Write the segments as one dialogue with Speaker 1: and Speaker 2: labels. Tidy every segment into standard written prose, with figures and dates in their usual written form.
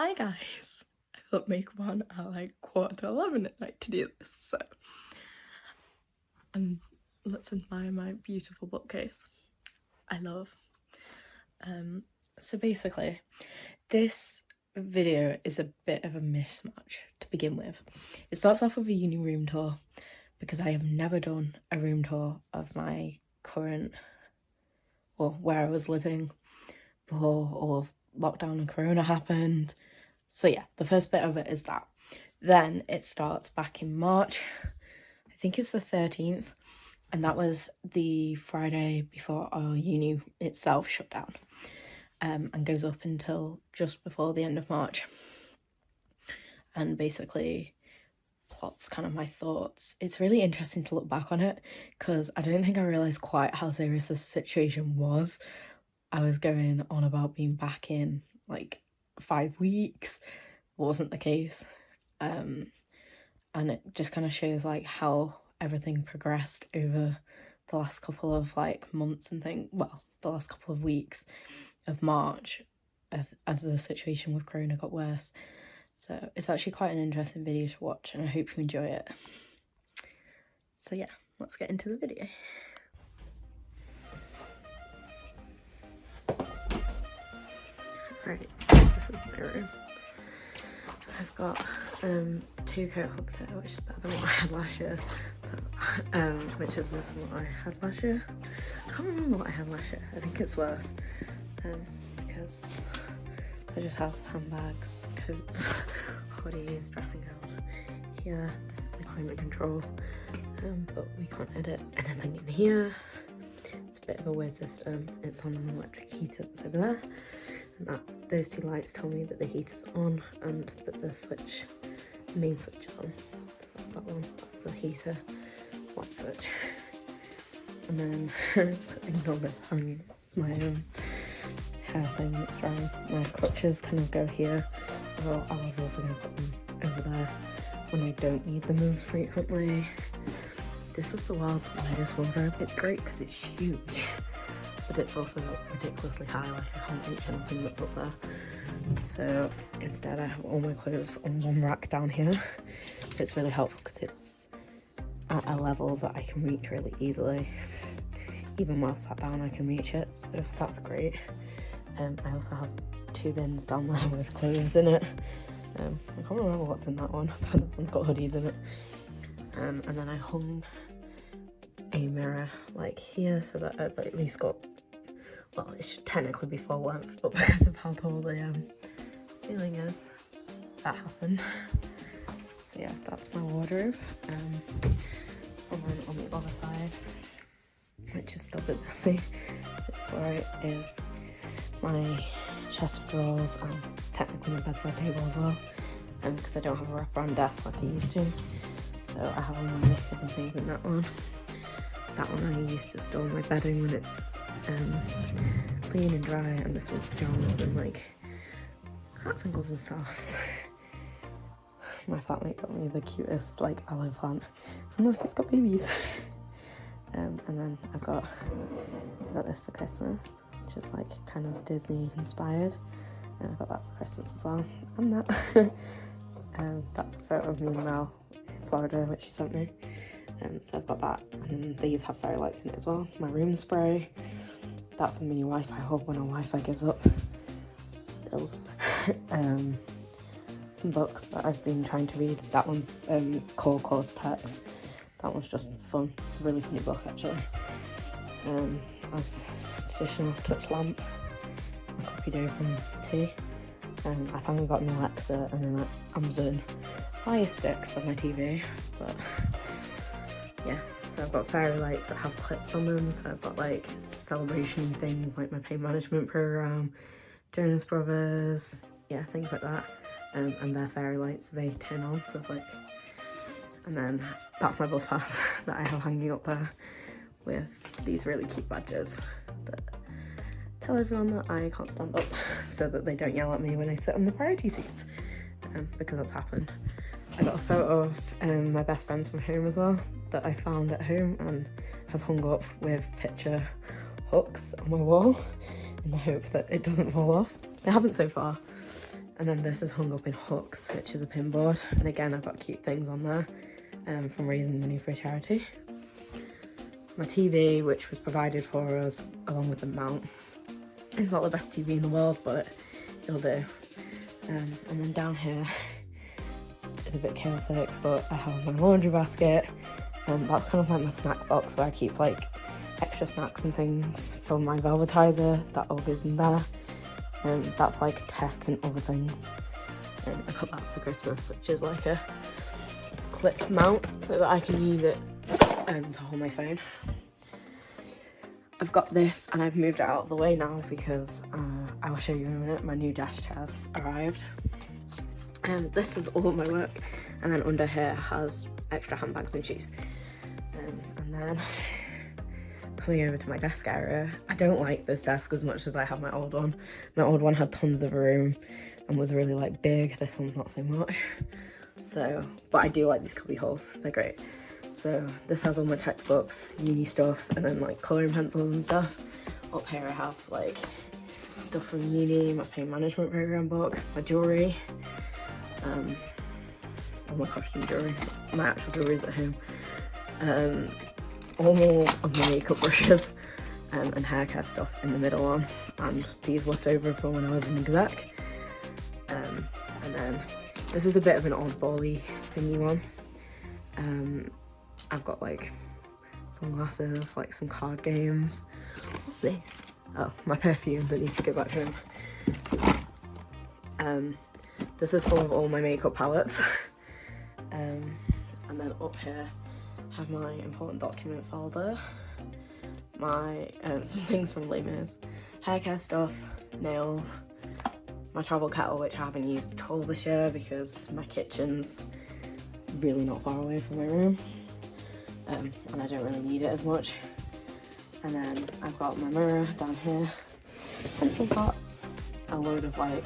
Speaker 1: Hi guys! I got makeup on at like 11:15 at night to do this, so let's admire my beautiful bookcase. I love. So basically, this video is a bit of a mismatch to begin with. It starts off with a uni room tour because I have never done a room tour of my current, or where I was living before all of lockdown and corona happened. So yeah, the first bit of it is that. Then it starts back in March, I think it's the 13th, and that was the Friday before our uni itself shut down, and goes up until just before the end of March, and basically plots kind of my thoughts. It's really interesting to look back on it because I don't think I realised quite how serious the situation was. I was going on about being back in like 5 weeks. Wasn't the case. And it just kind of shows like how everything progressed over the last couple of like months and things, well, the last couple of weeks of March as the situation with corona got worse. So it's actually quite an interesting video to watch and I hope you enjoy it. So yeah, let's get into the video. Right, this is my room. I've got 2 coat hooks here, which is better than what I had last year. So, which is worse than what I had last year. I can't remember what I had last year. I think it's worse. Because I just have handbags, coats, hoodies, dressing gown. Here, this is the climate control. But we can't edit anything in here. It's a bit of a weird system. It's on an electric heater that's over there. And those 2 lights tell me that the heater's on and that the main switch is on. So that's that one, that's the heater, light switch. And then putting on this hanging, it's my hair thing that's drying. My crutches kind of go here. Well, I was also going to put them over there when I don't need them as frequently. This is the world's widest wardrobe. It's great because it's huge. But it's also ridiculously high, like I can't reach anything that's up there. So instead I have all my clothes on one rack down here. It's really helpful because it's at a level that I can reach really easily. Even while sat down I can reach it, so that's great. I also have 2 bins down there with clothes in it. I can't remember what's in that one, but that one's got hoodies in it. And then I hung a mirror like here so that I've at least got, well, it should technically be full length, but because of how tall the ceiling is, that happened. So yeah, that's my wardrobe. And then on the other side, which is still a bit messy, it's where it is my chest of drawers and technically my bedside table as well, because I don't have a wraparound desk like I used to. So I have all my knickers and things in that one. That one I used to store my bedding when it's clean and dry, and this one's pyjamas and like hats and gloves and stuff. My flatmate got me the cutest like aloe plant, and look, it's got babies. And then I got this for Christmas, which is like kind of Disney inspired, and I got that for Christmas as well. And that that's a photo of me and Mel in Florida, which she sent me. So I've got that, and these have fairy lights in it as well. My room spray, that's a mini Wi-Fi hub when our Wi-Fi gives up. Bills. Some books that I've been trying to read. That one's Core Course Text. That one's just fun. It's a really funny book actually. As Traditional Touch Lamp, a copy dough from tea. I finally got an Alexa and an Amazon Fire Stick for my TV, but yeah, so I've got fairy lights that have clips on them, so I've got like celebration things like my pain management program, Jonas Brothers, yeah, things like that, and they're fairy lights, so they turn on, there's like, and then that's my bus pass that I have hanging up there with these really cute badges that tell everyone that I can't stand up so that they don't yell at me when I sit on the priority seats, because that's happened. I got a photo of my best friends from home as well that I found at home and have hung up with picture hooks on my wall in the hope that it doesn't fall off. They haven't so far, And then this is hung up in hooks, which is a pin board. And again, I've got cute things on there from raising money for a charity. My TV, which was provided for us along with the mount. It's not the best TV in the world, but it'll do. And then down here is a bit chaotic, but I have my laundry basket. That's kind of like my snack box where I keep like extra snacks and things from my velvetizer. That all goes in there. That's like tech and other things. I got that for Christmas, which is like a clip mount so that I can use it to hold my phone. I've got this and I've moved it out of the way now because I will show you in a minute, my new desk chair's arrived. And this is all my work, and then under here has extra handbags and shoes. And then coming over to my desk area, I don't like this desk as much as I have my old one. My old one had tons of room and was really like big. This one's not so much. So, but I do like these cubby holes, they're great. So this has all my textbooks, uni stuff, and then like colouring pencils and stuff. Up here I have like stuff from uni, my pain management program book, my jewellery, all my costume jewellery, my actual jewellery's at home, all of my makeup brushes and hair care stuff in the middle one, and these left over from when I was an exec. And then this is a bit of an oddball-y thingy one. I've got like sunglasses, like some card games. What's this? Oh, my perfume that needs to go back home. This is full of all my makeup palettes. And then up here I have my important document folder, my some things from Les Mis, hair care stuff, nails, my travel kettle, which I haven't used at all this year because my kitchen's really not far away from my room, and I don't really need it as much. And then I've got my mirror down here, pencil pots, a load of like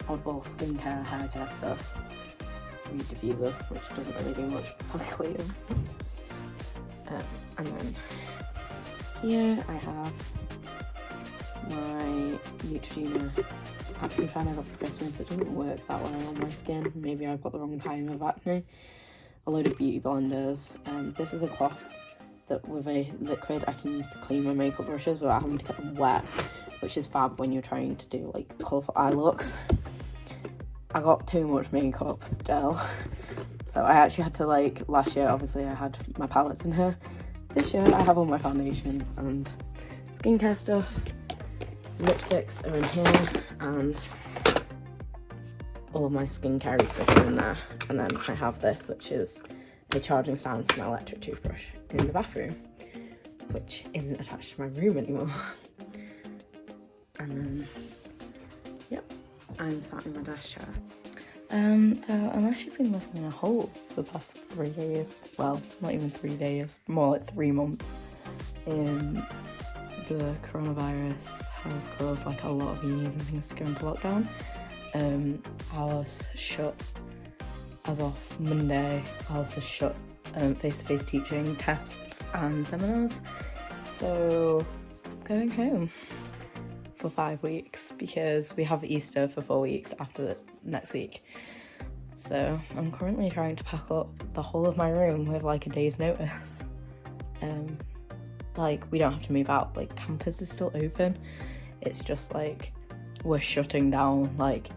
Speaker 1: oddball skincare, hair care stuff, weed diffuser, which doesn't really do much, probably clean. And then here I have my Neutrogena acne fan I got for Christmas. It doesn't work that well on my skin. Maybe I've got the wrong kind of acne. A load of beauty blenders. This is a cloth that with a liquid I can use to clean my makeup brushes without having to get them wet, which is fab when you're trying to do like colourful eye looks. I got too much makeup still, so I actually had to, like, last year obviously I had my palettes in here. This year I have all my foundation and skincare stuff. Lipsticks are in here, and all of my skincare stuff are in there. And then I have this, which is a charging stand for my electric toothbrush in the bathroom, which isn't attached to my room anymore. And then, yep, I'm sat in my desk chair. So unless you've been living in a hole for the past 3 days, well, not even 3 days, more like 3 months, the coronavirus has caused like a lot of unis and things to go into lockdown. Ours shut as of Monday. Ours was shut face-to-face teaching, tests and seminars. So I'm going home for 5 weeks because we have Easter for 4 weeks after next week. So I'm currently trying to pack up the whole of my room with like a day's notice. Like, we don't have to move out, like campus is still open. It's just like we're shutting down, like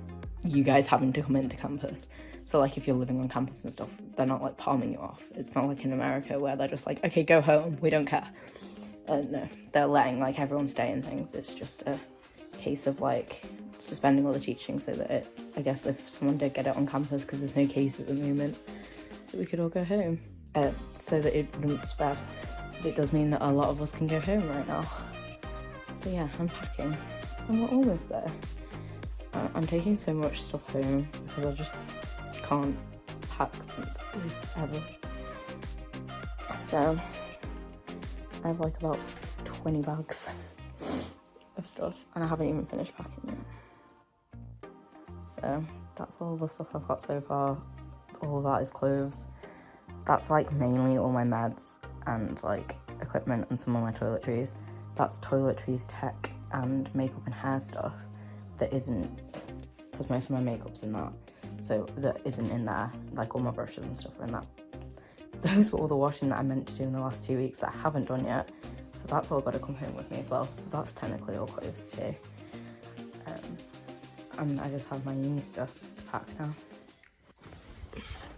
Speaker 1: you guys having to come into campus. So like if you're living on campus and stuff, they're not like palming you off. It's not like in America where they're just like, okay, go home, we don't care. No, they're letting like everyone stay and things. It's just a case of like suspending all the teaching so that I guess if someone did get it on campus, because there's no case at the moment, that we could all go home so that it wouldn't spread. But it does mean that a lot of us can go home right now. So yeah, I'm packing and we're almost there. I'm taking so much stuff home because I just can't pack sensibly ever. So I have like about 20 bags of stuff and I haven't even finished packing yet. So that's all the stuff I've got so far. All of that is clothes. That's like mainly all my meds and like equipment and some of my toiletries. That's toiletries, tech and makeup and hair stuff that isn't
Speaker 2: because most of my makeup's in that, so that isn't in there, like all my brushes and stuff are in that. Those were all the washing that I meant to do in the last 2 weeks that I haven't done yet, so that's all got to come home with me as well, so that's technically all clothes too. And I just have my uni stuff packed now.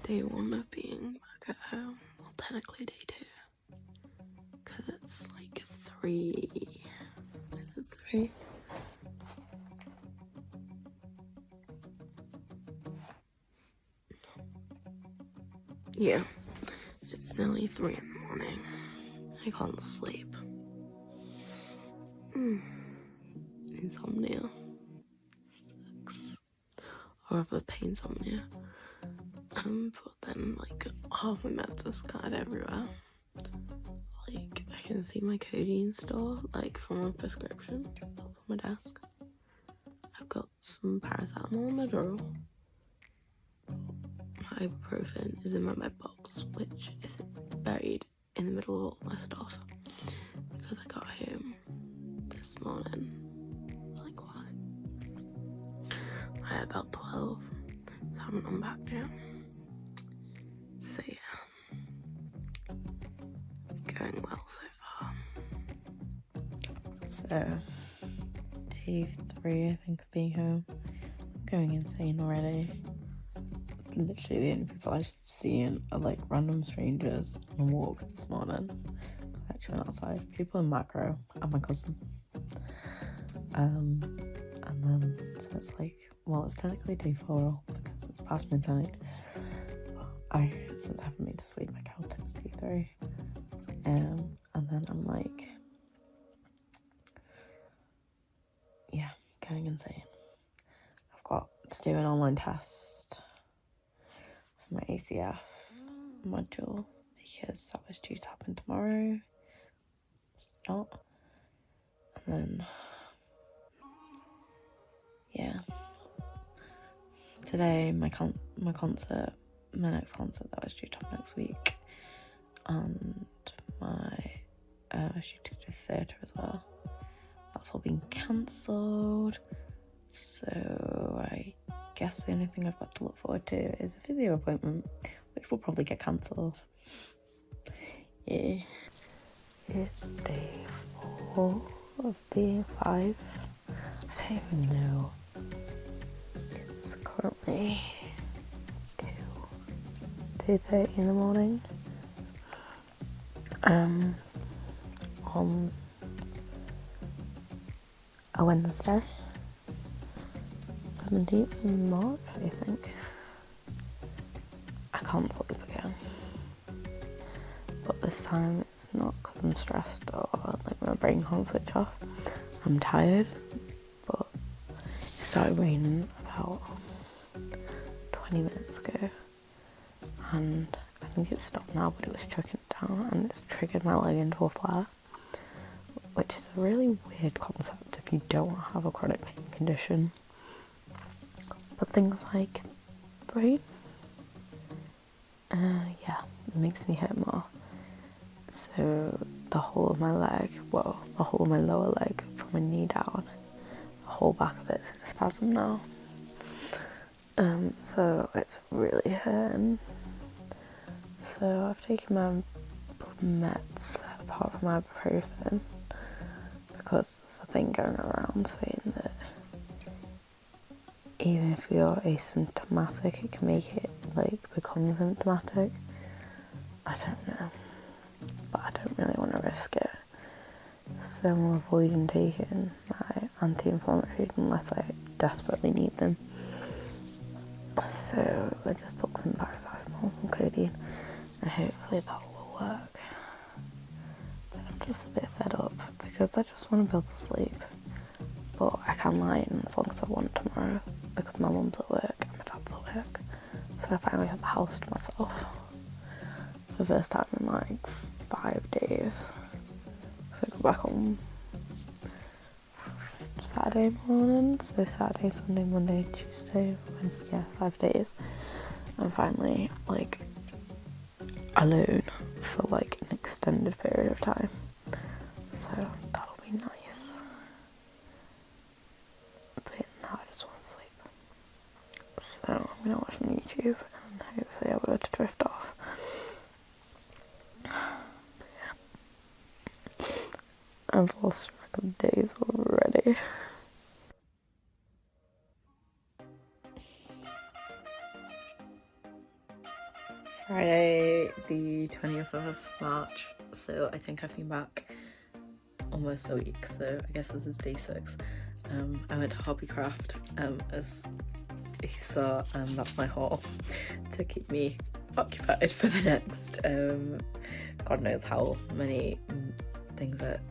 Speaker 1: Day 1 of being back at home, well technically day 2, because it's like 3, is it 3? Yeah, it's nearly 3 in the morning. I can't sleep. Insomnia. Sucks. Or other pain insomnia. But then like half my meds are scattered everywhere. Like I can see my codeine store, like from my prescription. That's on my desk. I've got some paracetamol in my drawer. Ibuprofen is in my med box, which is buried in the middle of all my stuff because I got home this morning like about 12, so I haven't unpacked yet. So yeah, it's going well so far.
Speaker 2: So, day 3 I think of being home. I'm going insane already. Literally the only people I've seen are like random strangers on a walk this morning. I actually went outside. People in macro and my cousin. And then so it's like, well, it's technically day 4 because it's past midnight. Since I haven't been to sleep, I count it's day 3. And then I'm like, yeah, going insane. I've got to do an online test for my ACF module because that was due to happen tomorrow. It's not. And then, yeah. Today, my concert, my next concert that was due to happen next week, and my shooting to theatre as well. That's all been cancelled. So I guess the only thing I've got to look forward to is a physio appointment, which will probably get cancelled. Yeah. It's day 4 of being 5. I don't even know. It's currently 2:30 in the morning. On a Wednesday, 17th of March, I think. I can't sleep again. But this time it's not because I'm stressed or like my brain can't switch off. I'm tired, but it started raining about 20 minutes ago. And I think it's stopped now, but it was chucking down and it's triggered my leg into a flare, which is a really weird concept if you don't have a chronic pain condition. But things like brain, yeah, it makes me hurt more. So the whole of my leg, well, the whole of my lower leg from my knee down, the whole back of it's in a spasm now. So it's really hurting. So I've taken my meds apart from ibuprofen because there's a thing going around saying that even if you're asymptomatic, it can make it like become symptomatic. I don't know, but I don't really want to risk it. So I'm avoiding taking my anti-inflammatories unless I desperately need them. So I just took some paracetamol, some codeine, and hopefully that will work. But I'm just a bit fed up because I just want to be able to sleep. But I can lie in as long as I want tomorrow because my mum's at work and my dad's at work. So I finally have the house to myself for the first time in like 5 days. So I go back home Saturday morning, so Saturday, Sunday, Monday, Tuesday, Wednesday, yeah, 5 days. I'm finally like alone for like an extended period of time. So that'll be nice. But now I just want to sleep. gonna watch on YouTube and hopefully I'll be able to drift off. I've lost track of days already.
Speaker 1: Friday the 20th of March, so I think I've been back almost a week, so I guess this is day 6. I went to Hobbycraft, as you saw, that's my haul to keep me occupied for the next God knows how many things at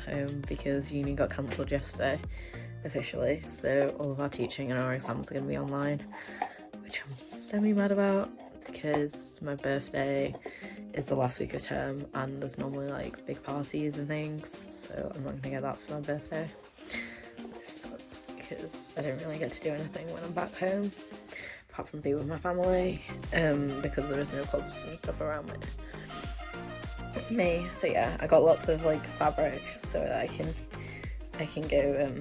Speaker 1: home, because uni got cancelled yesterday officially, so all of our teaching and our exams are going to be online, which I'm semi-mad about because my birthday is the last week of term and there's normally like big parties and things, so I'm not going to get that for my birthday, which sucks because I don't really get to do anything when I'm back home apart from be with my family, because there is no clubs and stuff around me. So yeah, I got lots of like fabric so that I can go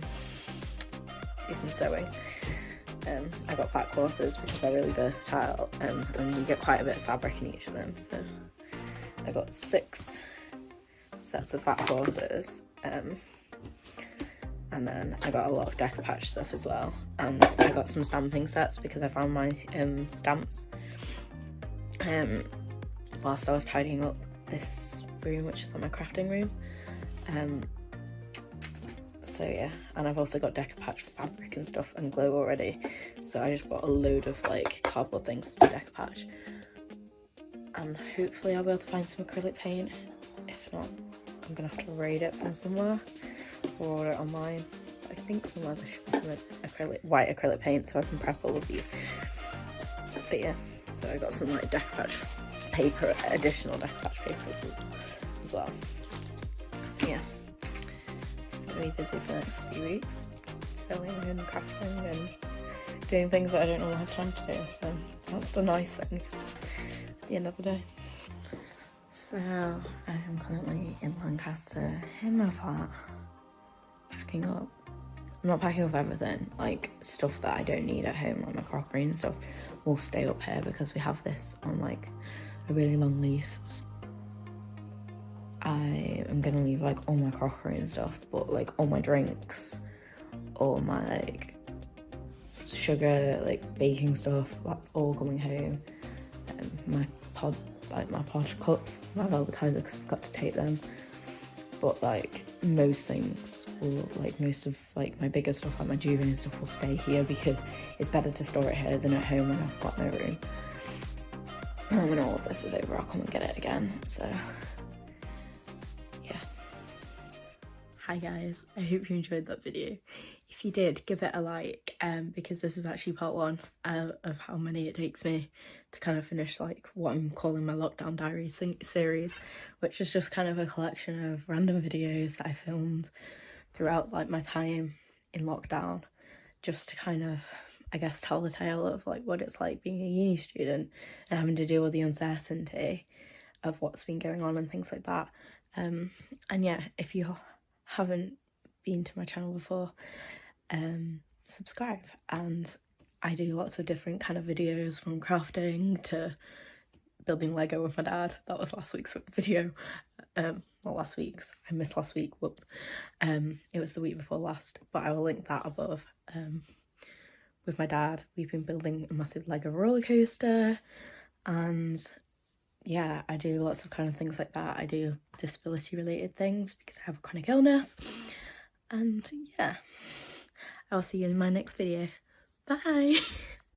Speaker 1: do some sewing. I got fat courses because they're really versatile, and you get quite a bit of fabric in each of them, so I got 6 sets of fat quarters, and then I got a lot of decoupage stuff as well, and I got some stamping sets because I found my stamps whilst I was tidying up this room, which is like my crafting room. So yeah, and I've also got decoupage fabric and stuff and glue already, so I just bought a load of like cardboard things to decoupage, and hopefully I'll be able to find some acrylic paint. If not, I'm gonna have to raid it from somewhere or order it online. I think somewhere there should be some white acrylic paint so I can prep all of these. But yeah, so I got some like decoupage paper, additional decoupage papers as well. So yeah, I'm gonna be busy for the next few weeks, sewing and crafting and doing things that I don't normally have time to do, so that's the nice thing at the end of the day. So I am currently in Lancaster in my flat, packing up. I'm not packing up everything, like stuff that I don't need at home, like my crockery and stuff will stay up here because we have this on like a really long lease. I am gonna leave like all my crockery and stuff, but like all my drinks, all my like sugar, like baking stuff, that's all coming home. My pod cups, my velvetizer, because I've got to take them. But like most things will, like most of like my bigger stuff, like my jewelry and stuff, will stay here because it's better to store it here than at home when I've got no room. And then when all of this is over, I'll come and get it again. So yeah. Hi guys, I hope you enjoyed that video. If you did, give it a like, because this is actually part 1 of how many it takes me to kind of finish like what I'm calling my lockdown diaries series, which is just kind of a collection of random videos that I filmed throughout like my time in lockdown, just to kind of, I guess, tell the tale of like what it's like being a uni student and having to deal with the uncertainty of what's been going on and things like that. And yeah, if you haven't been to my channel before, subscribe. And I do lots of different kind of videos, from crafting to building Lego with my dad. That was last week's video. Not last week's, I missed last week, whoop. It was the week before last, but I will link that above. With my dad, we've been building a massive Lego roller coaster, and yeah, I do lots of kind of things like that. I do disability related things because I have a chronic illness, and yeah, I'll see you in my next video. Bye!